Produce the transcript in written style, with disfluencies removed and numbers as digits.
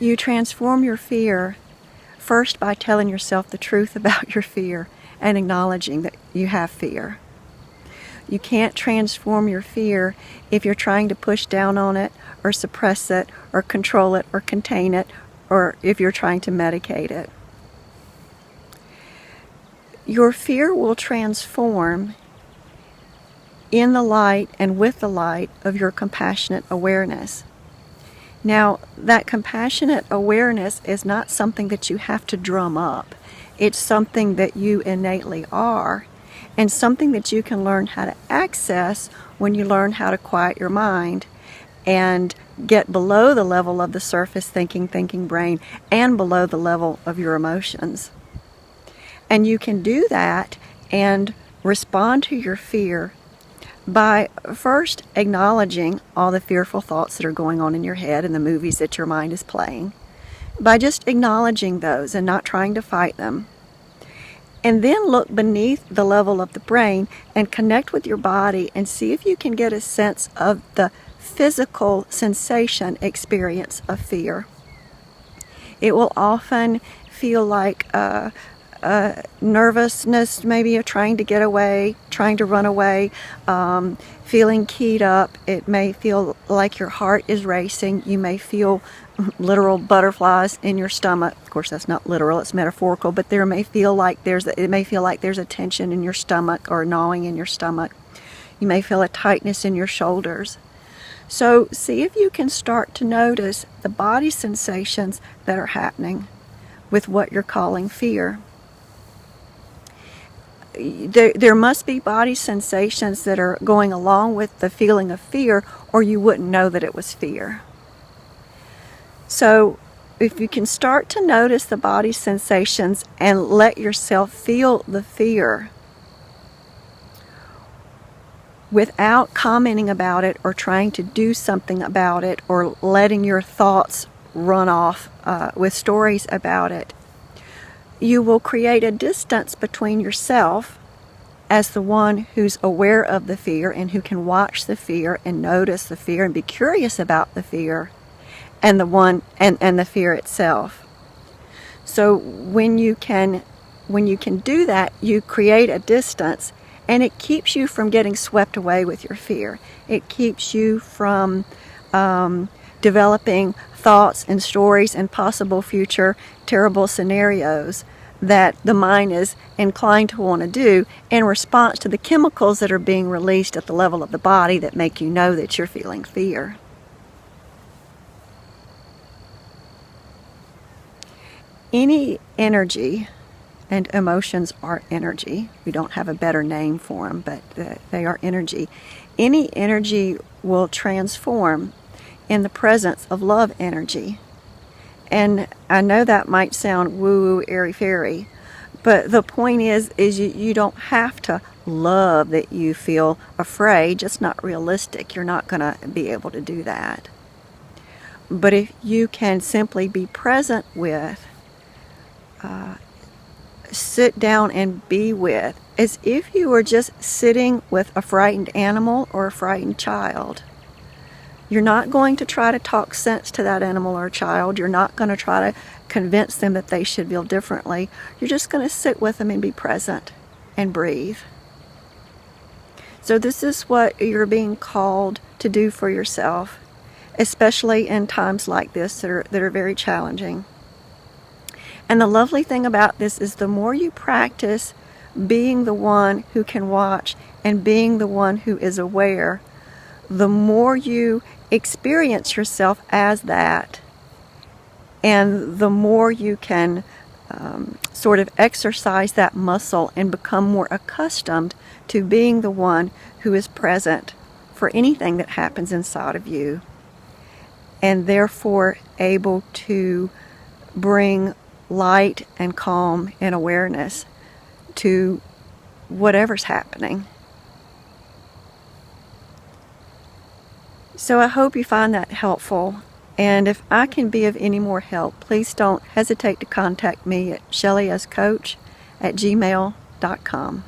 You transform your fear first by telling yourself the truth about your fear and acknowledging that you have fear. You can't transform your fear if you're trying to push down on it or suppress it or control it or contain it, or if you're trying to medicate it. Your fear will transform in the light and with the light of your compassionate awareness. Now, that compassionate awareness is not something that you have to drum up. It's something that you innately are, and something that you can learn how to access when you learn how to quiet your mind and get below the level of the surface thinking brain and below the level of your emotions. And you can do that and respond to your fear by first acknowledging all the fearful thoughts that are going on in your head and the movies that your mind is playing, by just acknowledging those and not trying to fight them. And then look beneath the level of the brain and connect with your body and see if you can get a sense of the physical sensation experience of fear. It will often feel like nervousness, maybe of trying to get away, trying to run away, feeling keyed up. It may feel like your heart is racing. You may feel literal butterflies in your stomach. Of course, that's not literal, it's metaphorical, but it may feel like there's a tension in your stomach or gnawing in your stomach. You may feel a tightness in your shoulders. So see if you can start to notice the body sensations that are happening with what you're calling fear. There must be body sensations that are going along with the feeling of fear, or you wouldn't know that it was fear. So if you can start to notice the body sensations and let yourself feel the fear without commenting about it or trying to do something about it or letting your thoughts run off with stories about it, you will create a distance between yourself as the one who's aware of the fear and who can watch the fear and notice the fear and be curious about the fear and the fear itself. So when you can do that, you create a distance, and it keeps you from getting swept away with your fear. It keeps you from developing thoughts and stories and possible future terrible scenarios that the mind is inclined to want to do in response to the chemicals that are being released at the level of the body that make you know that you're feeling fear. Any energy, and emotions are energy. We don't have a better name for them, but they are energy. Any energy will transform in the presence of love energy. And I know that might sound woo-woo, airy-fairy, but the point is you don't have to love that you feel afraid. Just not realistic. You're not going to be able to do that. But if you can simply be present with, sit down and be with, as if you were just sitting with a frightened animal or a frightened child. You're not going to try to talk sense to that animal or child. You're not going to try to convince them that they should feel differently. You're just going to sit with them and be present and breathe. So this is what you're being called to do for yourself, especially in times like this that are very challenging. And the lovely thing about this is the more you practice being the one who can watch and being the one who is aware, the more you experience yourself as that, and the more you can sort of exercise that muscle and become more accustomed to being the one who is present for anything that happens inside of you, and therefore able to bring light and calm and awareness to whatever's happening. So I hope you find that helpful, and if I can be of any more help, please don't hesitate to contact me at shellyascoach@gmail.com.